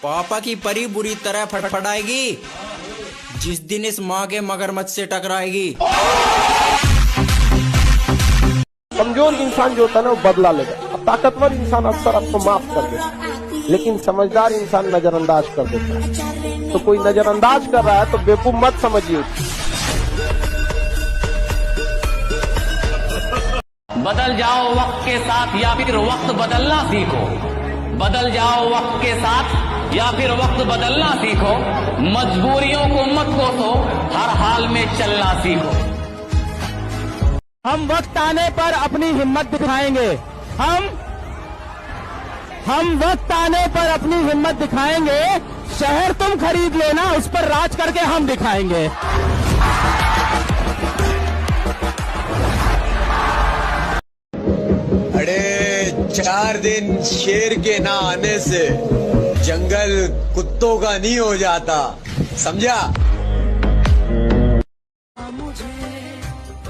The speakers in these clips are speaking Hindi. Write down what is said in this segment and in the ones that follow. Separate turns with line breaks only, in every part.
पापा की परी बुरी तरह फटफटाएगी जिस दिन इस माँ के मगरमच्छ से टकराएगी।
कमजोर इंसान जो होता है ना वो बदला लेगा, ताकतवर इंसान अक्सर आपको माफ कर देता है, लेकिन समझदार इंसान नजरअंदाज कर देता है। तो कोई नजरअंदाज कर रहा है तो बेवकूफ मत समझिए।
बदल जाओ वक्त के साथ या फिर वक्त बदलना सीखो। बदल जाओ वक्त के साथ या फिर वक्त बदलना सीखो। मजबूरियों को मत कोसो, हर हाल में चलना सीखो।
हम वक्त आने पर अपनी हिम्मत दिखाएंगे। हम वक्त आने पर अपनी हिम्मत दिखाएंगे। शहर तुम खरीद लेना, उस पर राज करके हम दिखाएंगे।
अरे 4 दिन शेर के ना आने से जंगल कुत्तों का नहीं हो जाता, समझा?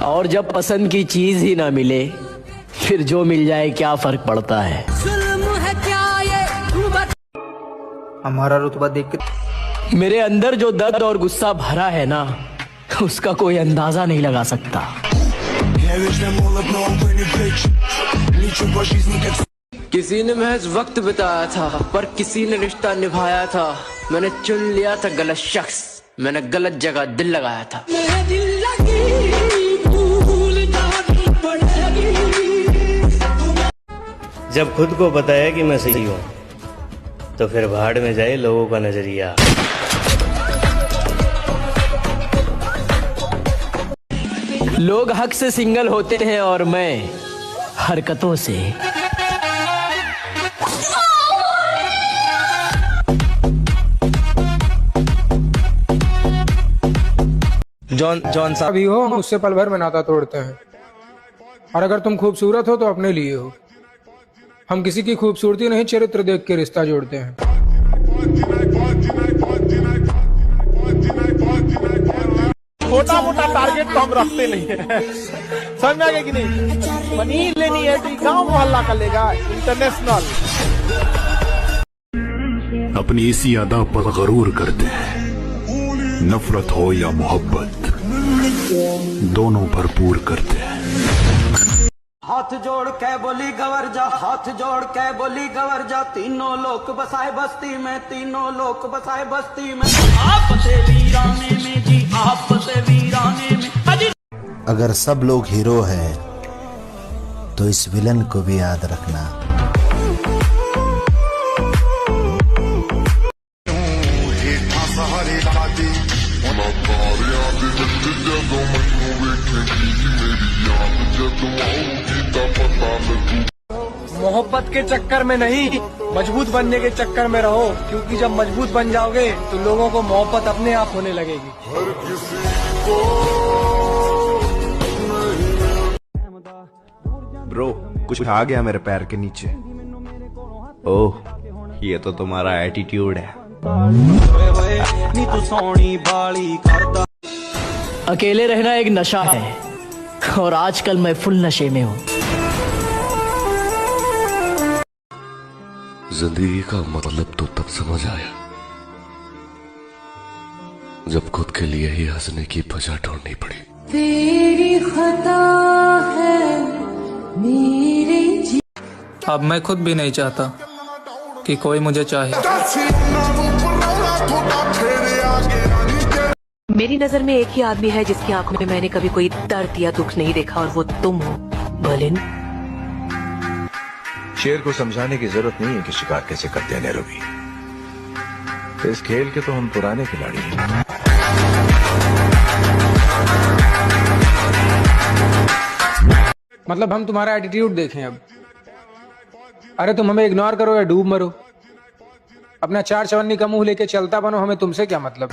और जब पसंद की चीज ही ना मिले फिर जो मिल जाए क्या फर्क पड़ता है।
हमारा रुतबा देख के
मेरे अंदर जो दर्द और गुस्सा भरा है ना, उसका कोई अंदाजा नहीं लगा सकता।
किसी ने महज वक्त बिताया था पर किसी ने रिश्ता निभाया था। मैंने चुन लिया था गलत शख्स, मैंने गलत जगह दिल लगाया था।
जब खुद को बताया कि मैं सही हूँ तो फिर भाड़ में जाए लोगों का नजरिया।
लोग हक से सिंगल होते हैं और मैं हरकतों से।
जॉन साहब
भी हो, हम उससे पल भर में नाता तोड़ते हैं। और अगर तुम खूबसूरत हो तो अपने लिए हो। हम किसी की खूबसूरती नहीं, चरित्र देख के रिश्ता जोड़ते हैं।
छोटा मोटा टारगेट तो हम रखते नहीं है, समझ में आ गया कि नहीं? पनीर लेनी है तो गांव मोहल्ला का लेगा, इंटरनेशनल।
अपनी इसी अदा पर गरूर करते हैं। नफरत हो या मोहब्बत, दोनों भरपूर करते हैं।
हाथ जोड़ के बोली गवर जा, हाथ जोड़ के बोली गवर जा। तीनों लोग बसाए बस्ती में, तीनों लोग बसाए बस्ती में। आप से वीराने में जी, आप से वीराने में।
अगर सब लोग हीरो हैं तो इस विलन को भी याद रखना।
मोहब्बत के चक्कर में नहीं, मजबूत बनने के चक्कर में रहो, क्योंकि जब मजबूत बन जाओगे तो लोगों को मोहब्बत अपने आप होने लगेगी।
ब्रो, कुछ आ गया मेरे पैर के नीचे। ओह, ये तो तुम्हारा एटीट्यूड है।
अकेले रहना एक नशा है और आजकल मैं फुल नशे में हूँ।
जिंदगी का मतलब तो तब समझ आया जब खुद के लिए ही हंसने की वजह ढूंढनी पड़ी।
तेरी खता है मेरी।
अब मैं खुद भी नहीं चाहता कि कोई मुझे चाहे।
मेरी नजर में एक ही आदमी है जिसकी आंखों में मैंने कभी कोई दर्द या दुख नहीं देखा, और वो तुम हो बलिन।
शेर को समझाने की जरूरत नहीं है कि शिकार कैसे करते हैं नैरोबी। इस खेल के तो हम पुराने खिलाड़ी हैं।
मतलब हम तुम्हारा एटीट्यूड देखें अब। अरे तुम हमें इग्नोर करो या डूब मरो, अपना 4 चवन्नी का मुंह लेके चलता बनो, हमें तुमसे क्या मतलब।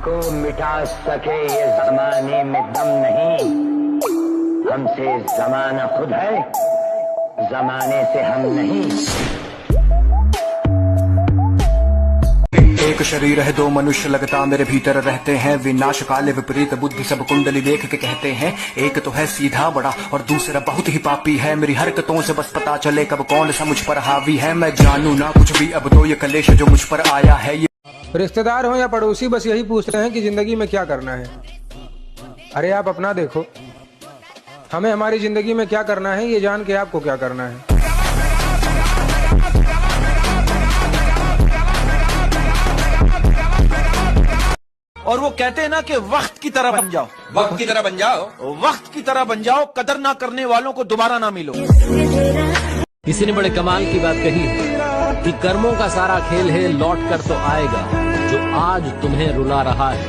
को मिटा सके ये जमाने में दम नहीं, हमसे जमाना खुद है, जमाने से हम नहीं।
एक शरीर है दो मनुष्य लगता मेरे भीतर रहते हैं, विनाश काले विपरीत बुद्धि सब कुंडली देख के कहते हैं। एक तो है सीधा बड़ा और दूसरा बहुत ही पापी है, मेरी हरकतों से बस पता चले कब कौन सा मुझ पर हावी है। मैं जानू ना कुछ भी अब तो ये कलेश जो मुझ पर आया है। ये
रिश्तेदार हो या पड़ोसी बस यही पूछते हैं कि जिंदगी में क्या करना है। अरे आप अपना देखो, हमें हमारी जिंदगी में क्या करना है ये जान के आपको क्या करना है।
और वो कहते हैं ना कि वक्त की तरह बन जाओ, वक्त की तरह बन जाओ, वक्त की तरह बन जाओ, कदर ना करने वालों को दोबारा ना मिलो।
किसी ने बड़े कमाल की बात कही है कि कर्मों का सारा खेल है लौट कर तो आएगा, जो आज तुम्हें रुला रहा है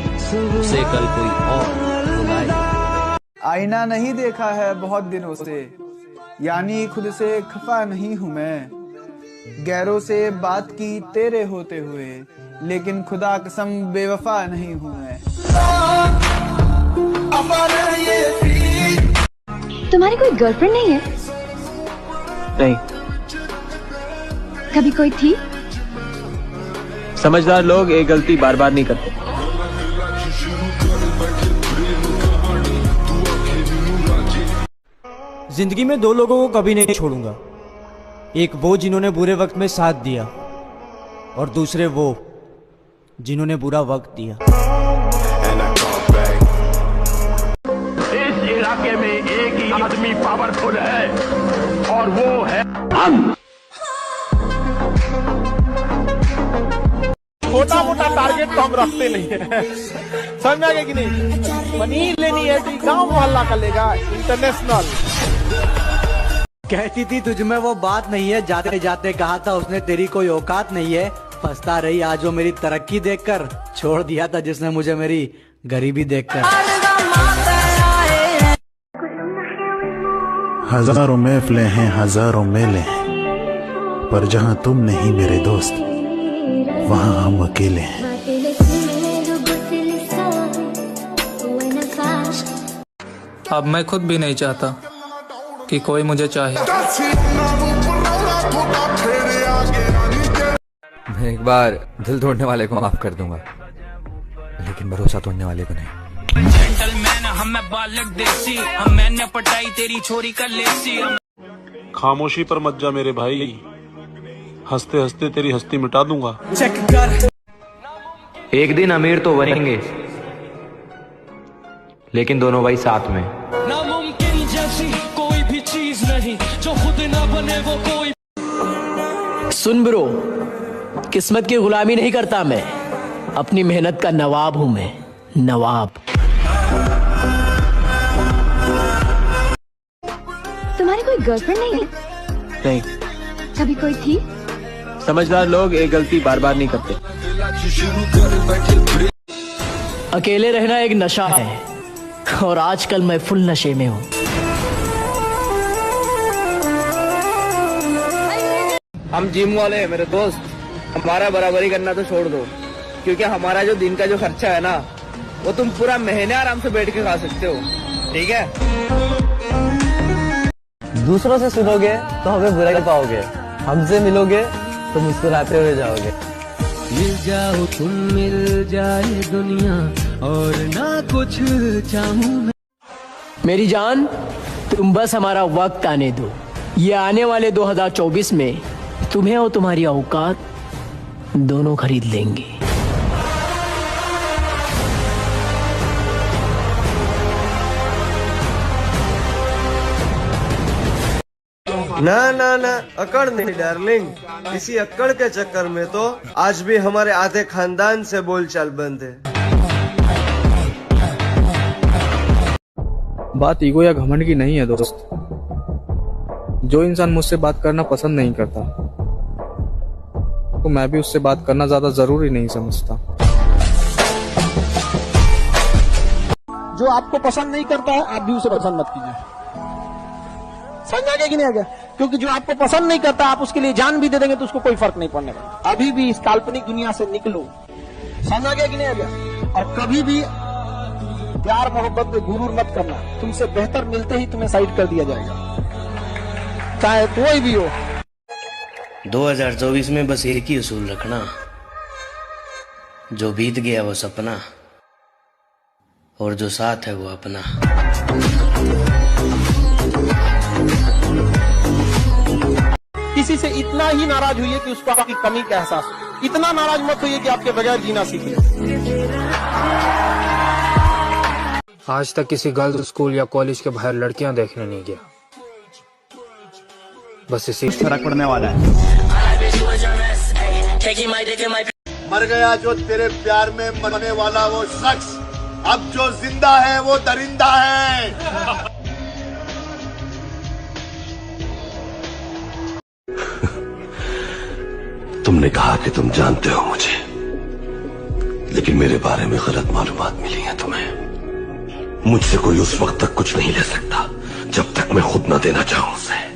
उसे कल कोई और रुलाएगा।
आईना नहीं देखा है बहुत दिनों से, यानी खुद से खफा नहीं हूँ मैं। गैरों से बात की तेरे होते हुए, लेकिन खुदा कसम बेवफा नहीं हूँ मैं।
तुम्हारी कोई गर्लफ्रेंड नहीं है?
नहीं।
कभी कोई थी?
समझदार लोग एक गलती बार बार नहीं करते।
जिंदगी में दो लोगों को कभी नहीं छोड़ूंगा, एक वो जिन्होंने बुरे वक्त में साथ दिया और दूसरे वो जिन्होंने बुरा वक्त दिया।
इस इलाके में एक ही आदमी पावरफुल है और वो है हम।
छोटा मोटा टारगेट तो हम रखते नहीं है, समझ में आ गया कि नहीं। मनी लेनी है तो गांव मोहल्ला का लेगा, इंटरनेशनल।
कहती थी तुझ में वो बात नहीं है, जाते जाते कहा था उसने तेरी कोई औकात नहीं है। पछता रही आज वो मेरी तरक्की देखकर, छोड़ दिया था जिसने मुझे मेरी गरीबी देखकर।
हजारों महफिलें हैं हजारों मेले हैं, पर जहां तुम नहीं मेरे दोस्त वहां हम अकेले हैं।
अब मैं खुद भी नहीं चाहता कि कोई मुझे चाहे।
मैं एक बार दिल तोड़ने वाले को माफ कर दूंगा, लेकिन भरोसा तोड़ने वाले को नहीं।
जेंटलमैन हमें बालक देसी, हम मैंने पटाई तेरी छोरी का लेसी।
खामोशी पर मत जा मेरे भाई, हंसते हंसते तेरी हस्ती मिटा दूंगा।
चेक कर।
एक दिन अमीर तो बनेंगे, लेकिन दोनों भाई साथ में।
नामुमकिन जैसी कोई भी चीज नहीं, जो खुद ना बने वो कोई।
सुन ब्रो, किस्मत की गुलामी नहीं करता मैं, अपनी मेहनत का नवाब हूं मैं, नवाब।
तुम्हारी कोई गर्लफ्रेंड नहीं है?
नहीं।
कभी कोई थी?
समझदार लोग एक गलती बार बार नहीं करते।
अकेले रहना एक नशा है और आजकल मैं फुल नशे में हूँ।
हम जिम वाले हैं मेरे दोस्त, हमारा बराबरी करना तो छोड़ दो, क्योंकि हमारा जो दिन का जो खर्चा है ना, वो तुम पूरा महीने आराम से बैठ के खा सकते हो, ठीक है। दूसरों से सुनोगे तो हमें बुरा कर पाओगे, हमसे मिलोगे तो मुस्कुराते हुए जाओगे।
मिल जाओ तुम, मिल जाए दुनिया और ना कुछ चाहूं मैं।
मेरी जान, तुम बस हमारा वक्त आने दो। ये आने वाले 2024 में तुम्हें और तुम्हारी औकात दोनों खरीद लेंगे।
ना ना ना, अकड़ नहीं डार्लिंग, इसी अकड़ के चक्कर में तो आज भी हमारे आधे खानदान से बोलचाल बंद है।
बात ईगो या घमंड की नहीं है दोस्त। जो इंसान मुझसे बात करना पसंद नहीं करता, तो मैं भी उससे बात करना ज्यादा जरूरी नहीं समझता।
जो आपको पसंद नहीं करता है आप भी उसे पसंद मत कीजिए, समझ आ गया कि नहीं आ गया। क्योंकि जो आपको पसंद नहीं करता आप उसके लिए जान भी दे देंगे तो उसको कोई फर्क नहीं पड़ने वाला। अभी भी इस काल्पनिक दुनिया से निकलो, समझ आ गया कि नहीं आ गया। और कभी भी प्यार मोहब्बत में गुरूर मत करना, तुमसे बेहतर मिलते ही तुम्हें साइड कर दिया जाएगा, चाहे कोई भी हो।
2024 में बस एक ही उसूल रखना, जो बीत गया वो सपना, और जो साथ है वो अपना।
किसी से इतना ही नाराज हुई है कि उसको आपकी कमी का एहसास हो। इतना नाराज मत होइए कि आपके बगैर जीना सीख ले।
आज तक किसी गर्ल्स स्कूल या कॉलेज के बाहर लड़कियां देखने नहीं गया, बस इसी फर्क पड़ने वाला है।
मर गया जो तेरे प्यार में मरने वाला वो शख्स, अब जो जिंदा है वो दरिंदा है।
तुमने कहा कि तुम जानते हो मुझे, लेकिन मेरे बारे में गलत मालूमात मिली है तुम्हें। मुझसे कोई उस वक्त तक कुछ नहीं ले सकता जब तक मैं खुद न देना चाहूं उसे।